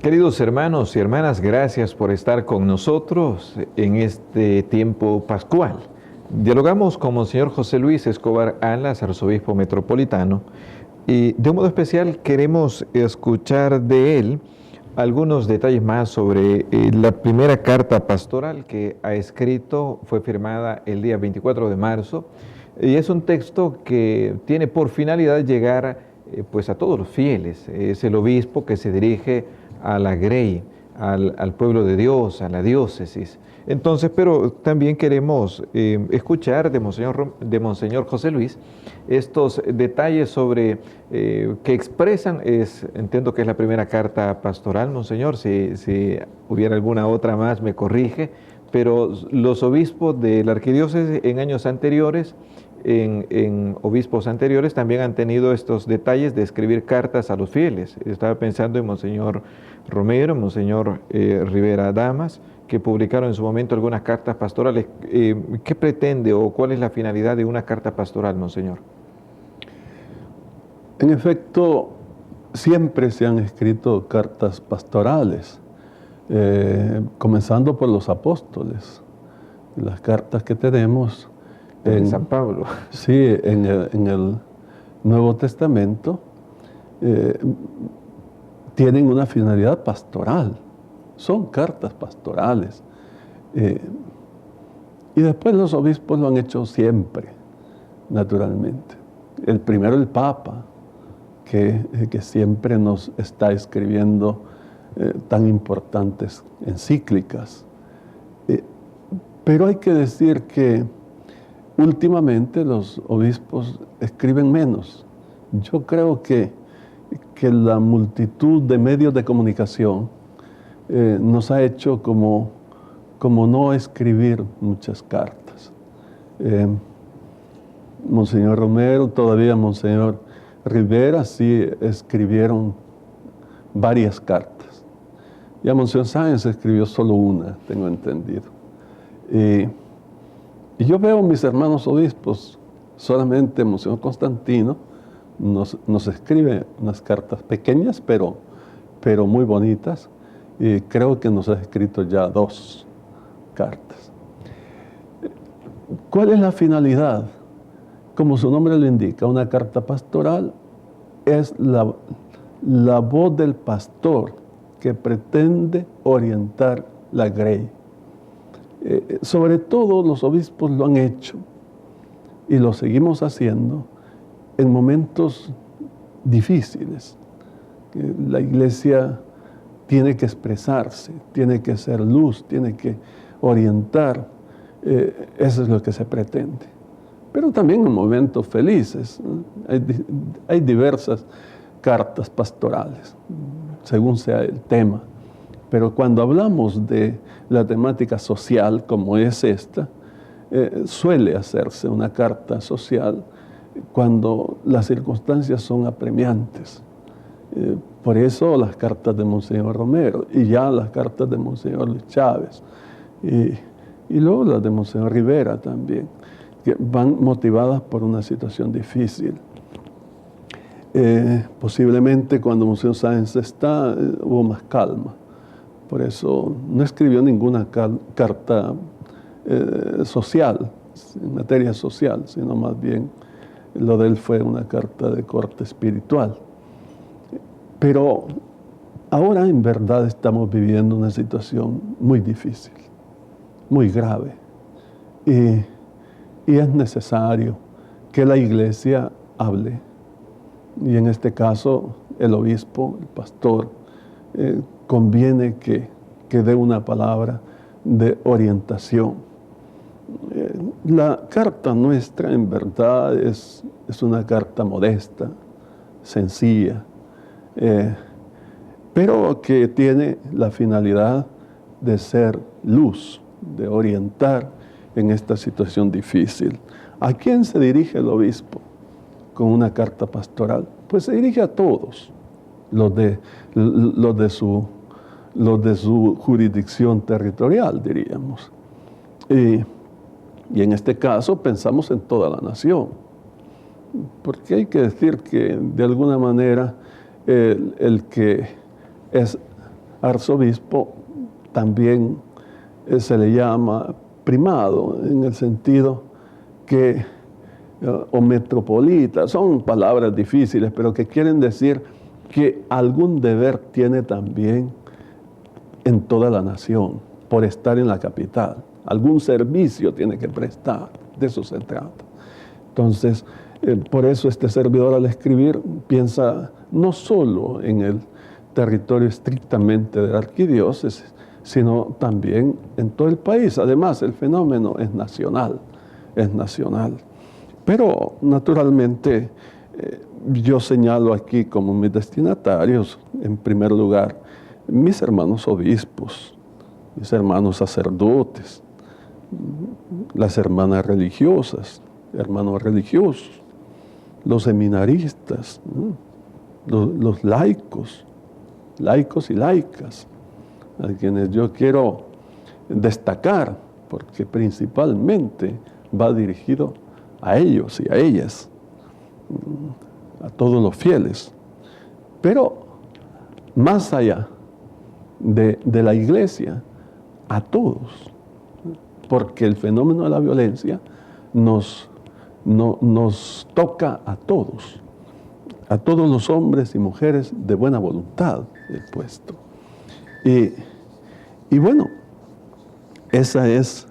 Queridos hermanos y hermanas, gracias por estar con nosotros en este tiempo pascual. Dialogamos con Monseñor José Luis Escobar Alas, arzobispo metropolitano, y de un modo especial queremos escuchar de él algunos detalles más sobre la primera carta pastoral que ha escrito. Fue firmada el día 24 de marzo y es un texto que tiene por finalidad llegar pues a todos los fieles. Es el obispo que se dirige a la Grey, al pueblo de Dios, a la diócesis. Entonces, pero también queremos escuchar de Monseñor José Luis estos detalles sobre que expresan, entiendo que es la primera carta pastoral, Monseñor, si hubiera alguna otra más me corrige, pero los obispos de la arquidiócesis en años anteriores, en obispos anteriores, también han tenido estos detalles de escribir cartas a los fieles. Estaba pensando en Monseñor Romero, Monseñor Rivera Damas, que publicaron en su momento algunas cartas pastorales. ¿Qué pretende o cuál es la finalidad de una carta pastoral, Monseñor? En efecto, siempre se han escrito cartas pastorales, comenzando por los apóstoles. Las cartas que tenemos En San Pablo. Sí, en el Nuevo Testamento tienen una finalidad pastoral, son cartas pastorales. Y después los obispos lo han hecho siempre, naturalmente. El primero, el Papa, que siempre nos está escribiendo tan importantes encíclicas. Pero hay que decir que últimamente los obispos escriben menos. Yo creo que la multitud de medios de comunicación nos ha hecho como no escribir muchas cartas. Monseñor Romero, todavía Monseñor Rivera, sí escribieron varias cartas. Ya Monseñor Sáenz escribió solo una, tengo entendido. Y yo veo a mis hermanos obispos, solamente Monseñor Constantino nos escribe unas cartas pequeñas, pero muy bonitas, y creo que nos ha escrito ya 2 cartas. ¿Cuál es la finalidad? Como su nombre lo indica, una carta pastoral es la voz del pastor que pretende orientar la grey. Sobre todo los obispos lo han hecho y lo seguimos haciendo en momentos difíciles. La iglesia tiene que expresarse, tiene que ser luz, tiene que orientar. Eso es lo que se pretende. Pero también en momentos felices, ¿no? Hay diversas cartas pastorales, según sea el tema. Pero cuando hablamos de la temática social, como es esta, suele hacerse una carta social cuando las circunstancias son apremiantes. Por eso las cartas de Monseñor Romero, y ya las cartas de Monseñor Luis Chávez, y luego las de Monseñor Rivera también, que van motivadas por una situación difícil. Posiblemente cuando Monseñor Sáenz hubo más calma. Por eso no escribió ninguna carta social, en materia social, sino más bien lo de él fue una carta de corte espiritual. Pero ahora en verdad estamos viviendo una situación muy difícil, muy grave. Y es necesario que la iglesia hable. Y en este caso el obispo, el pastor, conviene que dé una palabra de orientación. La carta nuestra en verdad es una carta modesta, sencilla, pero que tiene la finalidad de ser luz, de orientar en esta situación difícil. ¿A quién se dirige el obispo con una carta pastoral? Pues se dirige a todos los de su jurisdicción territorial, diríamos. Y en este caso pensamos en toda la nación, porque hay que decir que de alguna manera el que es arzobispo también se le llama primado, en el sentido que, o metropolita, son palabras difíciles, pero que quieren decir que algún deber tiene también en toda la nación, por estar en la capital. Algún servicio tiene que prestar, de eso se trata. Entonces, por eso este servidor al escribir piensa no solo en el territorio estrictamente de la arquidiócesis, sino también en todo el país. Además, el fenómeno es nacional, es nacional. Pero, naturalmente, yo señalo aquí como mis destinatarios, en primer lugar, mis hermanos obispos, mis hermanos sacerdotes, las hermanas religiosas, hermanos religiosos, los seminaristas, los laicos y laicas, a quienes yo quiero destacar, porque principalmente va dirigido a ellos y a ellas, a todos los fieles. Pero más allá de la iglesia, a todos, porque el fenómeno de la violencia nos toca a todos los hombres y mujeres de buena voluntad del puesto. Y bueno, esa es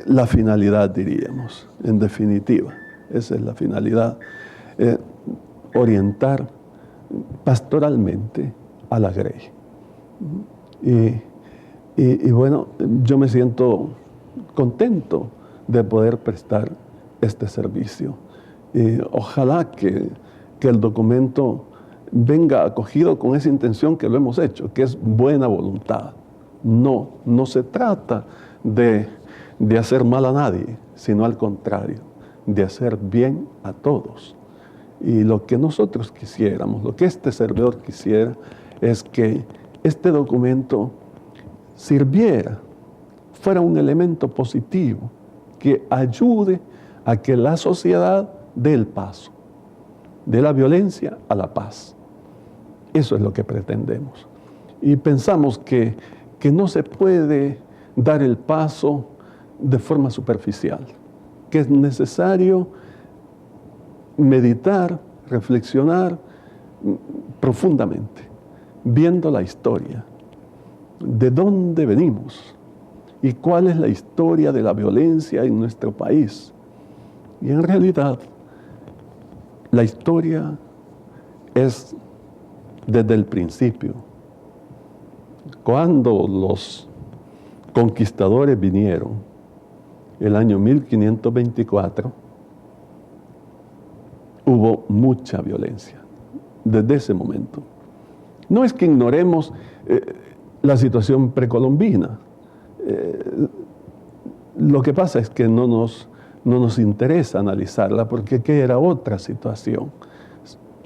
la finalidad, diríamos, en definitiva. Esa es la finalidad, orientar pastoralmente a la grey. Y bueno, yo me siento contento de poder prestar este servicio. Ojalá que el documento venga acogido con esa intención que lo hemos hecho, que es buena voluntad. No se trata de hacer mal a nadie, sino al contrario, de hacer bien a todos. Y lo que nosotros quisiéramos, lo que este servidor quisiera, es que este documento sirviera, fuera un elemento positivo, que ayude a que la sociedad dé el paso de la violencia a la paz. Eso es lo que pretendemos. Y pensamos que no se puede dar el paso de forma superficial, que es necesario meditar, reflexionar profundamente, viendo la historia, de dónde venimos y cuál es la historia de la violencia en nuestro país. Y en realidad, la historia es desde el principio. Cuando los conquistadores vinieron, el año 1524, hubo mucha violencia, desde ese momento. No es que ignoremos la situación precolombina. Lo que pasa es que no nos interesa analizarla, porque aquella era otra situación.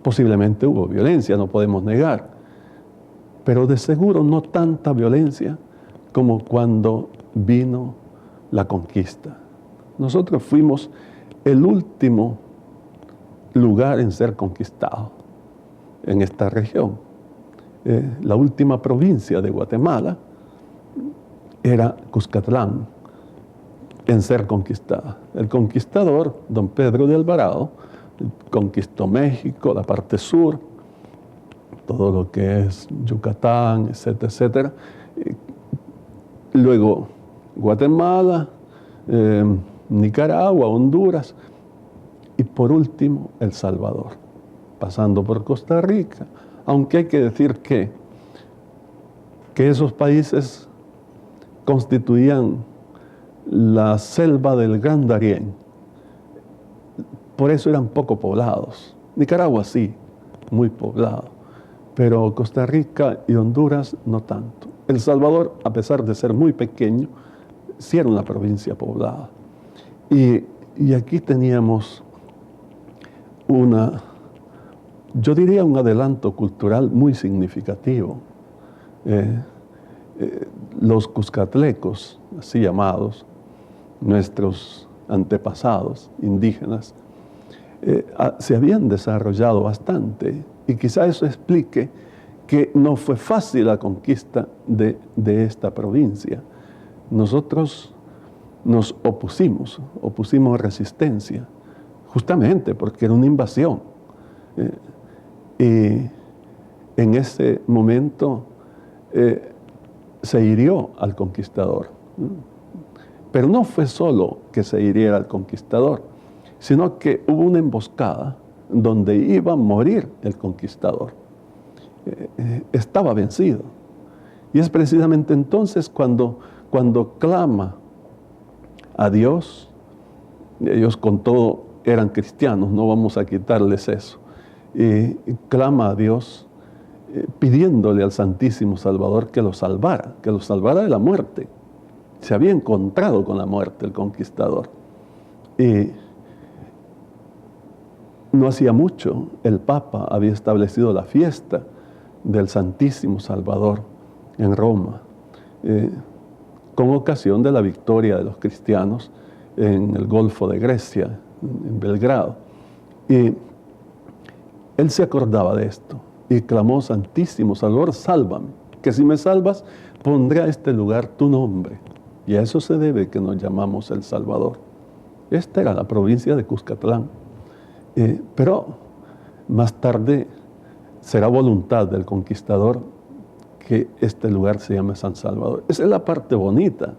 Posiblemente hubo violencia, no podemos negar, pero de seguro no tanta violencia como cuando vino la conquista. Nosotros fuimos el último lugar en ser conquistado en esta región. La última provincia de Guatemala era Cuscatlán en ser conquistada. El conquistador, don Pedro de Alvarado, conquistó México, la parte sur, todo lo que es Yucatán, etcétera, etcétera. Luego Guatemala, Nicaragua, Honduras y por último El Salvador, pasando por Costa Rica, aunque hay que decir que esos países constituían la selva del Gran Darién. Por eso eran poco poblados. Nicaragua sí, muy poblado, pero Costa Rica y Honduras no tanto. El Salvador, a pesar de ser muy pequeño, sí era una provincia poblada. Y aquí teníamos yo diría un adelanto cultural muy significativo. Los cuscatlecos, así llamados, nuestros antepasados indígenas, se habían desarrollado bastante, y quizá eso explique que no fue fácil la conquista de esta provincia. Nosotros nos opusimos resistencia, justamente porque era una invasión. Y en ese momento se hirió al conquistador. Pero no fue solo que se hiriera al conquistador, sino que hubo una emboscada donde iba a morir el conquistador. Estaba vencido. Y es precisamente entonces cuando clama a Dios. Ellos con todo eran cristianos, no vamos a quitarles eso. Clama a Dios pidiéndole al Santísimo Salvador que lo salvara de la muerte. Se había encontrado con la muerte el conquistador. No hacía mucho, el Papa había establecido la fiesta del Santísimo Salvador en Roma, con ocasión de la victoria de los cristianos en el Golfo de Grecia, en Belgrado. Y él se acordaba de esto y clamó: Santísimo Salvador, sálvame, que si me salvas, pondré a este lugar tu nombre. Y a eso se debe que nos llamamos El Salvador. Esta era la provincia de Cuscatlán. Pero más tarde será voluntad del conquistador que este lugar se llame San Salvador. Esa es la parte bonita.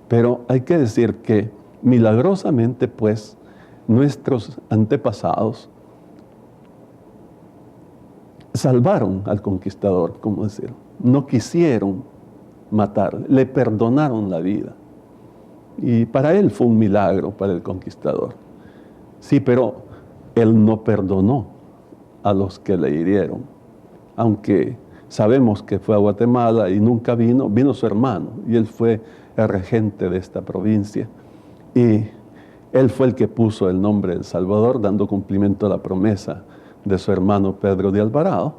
Pero hay que decir que milagrosamente, pues, nuestros antepasados salvaron al conquistador, como decir, no quisieron matarle, le perdonaron la vida. Y para él fue un milagro, para el conquistador. Sí, pero él no perdonó a los que le hirieron, aunque sabemos que fue a Guatemala y nunca vino su hermano, y él fue el regente de esta provincia. Y él fue el que puso el nombre del Salvador, dando cumplimiento a la promesa de su hermano Pedro de Alvarado,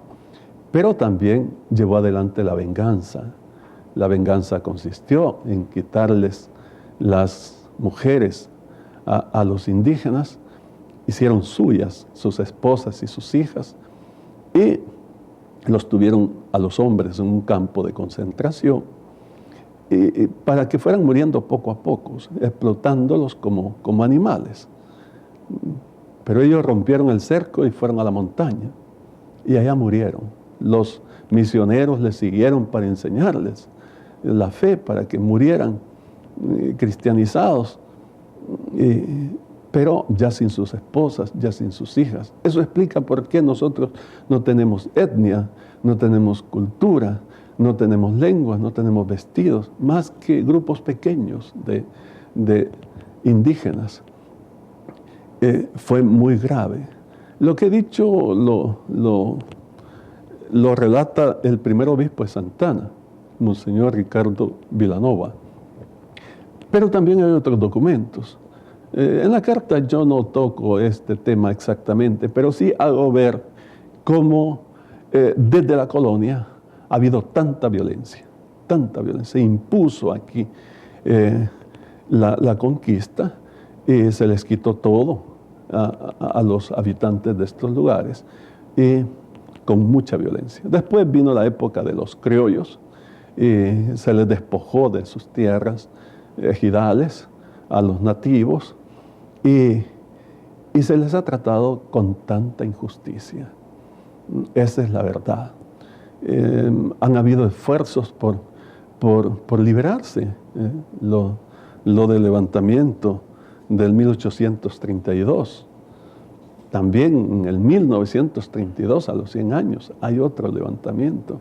pero también llevó adelante la venganza. La venganza consistió en quitarles las mujeres a los indígenas, hicieron suyas sus esposas y sus hijas, y los tuvieron a los hombres en un campo de concentración, y para que fueran muriendo poco a poco, explotándolos como animales. Pero ellos rompieron el cerco y fueron a la montaña, y allá murieron. Los misioneros les siguieron para enseñarles la fe, para que murieran cristianizados, pero ya sin sus esposas, ya sin sus hijas. Eso explica por qué nosotros no tenemos etnia, no tenemos cultura, no tenemos lenguas, no tenemos vestidos, más que grupos pequeños de indígenas. Fue muy grave. Lo que he dicho lo relata el primer obispo de Santana, Monseñor Ricardo Vilanova. Pero también hay otros documentos. En la carta yo no toco este tema exactamente, pero sí hago ver cómo desde la colonia ha habido tanta violencia. Se impuso aquí la conquista y se les quitó todo a los habitantes de estos lugares, y con mucha violencia. Después vino la época de los criollos, y se les despojó de sus tierras ejidales a los nativos, y se les ha tratado con tanta injusticia. Esa es la verdad. Han habido esfuerzos por liberarse. Lo del levantamiento del 1832. También en el 1932, a los 100 años, hay otro levantamiento,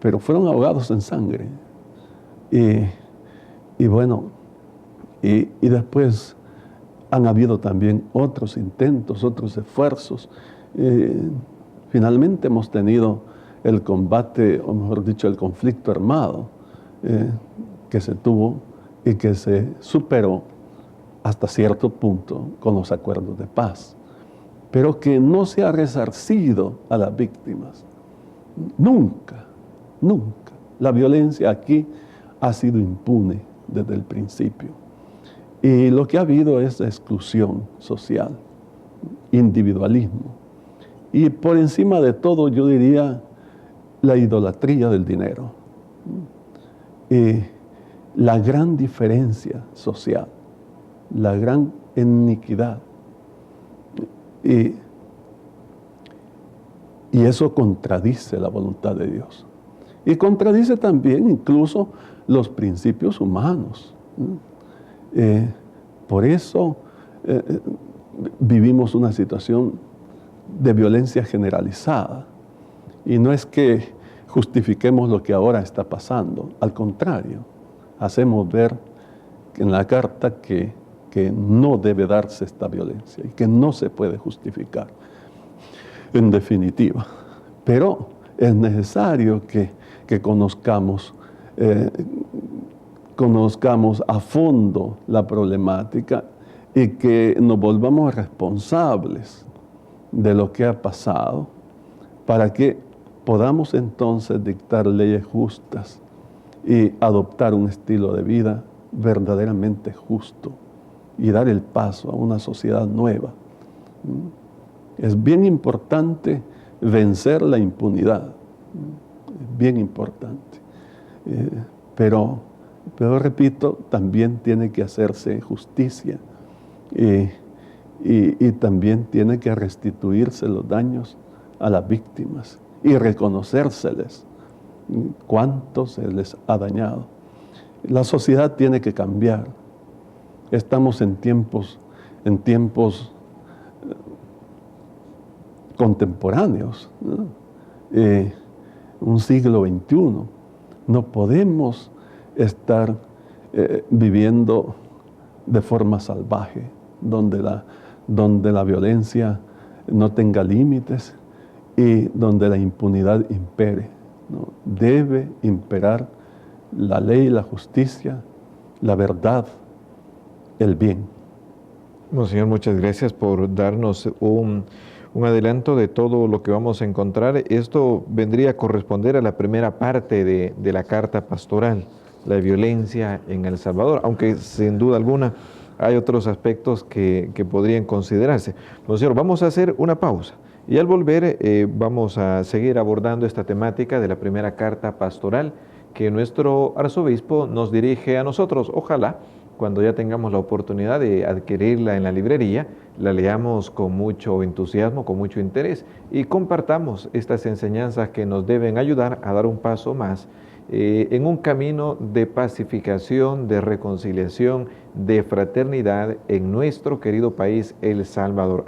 pero fueron ahogados en sangre. Y bueno, y después han habido también otros intentos, otros esfuerzos. Finalmente hemos tenido el combate, o mejor dicho, el conflicto armado que se tuvo y que se superó hasta cierto punto con los acuerdos de paz, pero que no se ha resarcido a las víctimas. Nunca. La violencia aquí ha sido impune desde el principio. Y lo que ha habido es exclusión social, individualismo. Y por encima de todo, yo diría, la idolatría del dinero, la gran diferencia social, la gran iniquidad. Y eso contradice la voluntad de Dios. Y contradice también incluso los principios humanos. Por eso vivimos una situación de violencia generalizada. Y no es que justifiquemos lo que ahora está pasando. Al contrario, hacemos ver en la carta que no debe darse esta violencia y que no se puede justificar, en definitiva. Pero es necesario que conozcamos a fondo la problemática y que nos volvamos responsables de lo que ha pasado para que podamos entonces dictar leyes justas y adoptar un estilo de vida verdaderamente justo y dar el paso a una sociedad nueva. Es bien importante vencer la impunidad, es bien importante. Pero repito, también tiene que hacerse justicia y también tiene que restituirse los daños a las víctimas y reconocérseles cuánto se les ha dañado. La sociedad tiene que cambiar. Estamos en tiempos contemporáneos, ¿no? Un siglo XXI. No podemos estar viviendo de forma salvaje, donde la violencia no tenga límites y donde la impunidad impere, ¿no? Debe imperar la ley, la justicia, la verdad, el bien. Monseñor, muchas gracias por darnos un adelanto de todo lo que vamos a encontrar. Esto vendría a corresponder a la primera parte de la carta pastoral, la violencia en El Salvador, aunque sin duda alguna hay otros aspectos que podrían considerarse. Monseñor, vamos a hacer una pausa y al volver vamos a seguir abordando esta temática de la primera carta pastoral que nuestro arzobispo nos dirige a nosotros. Ojalá cuando ya tengamos la oportunidad de adquirirla en la librería, la leamos con mucho entusiasmo, con mucho interés y compartamos estas enseñanzas que nos deben ayudar a dar un paso más en un camino de pacificación, de reconciliación, de fraternidad en nuestro querido país, El Salvador.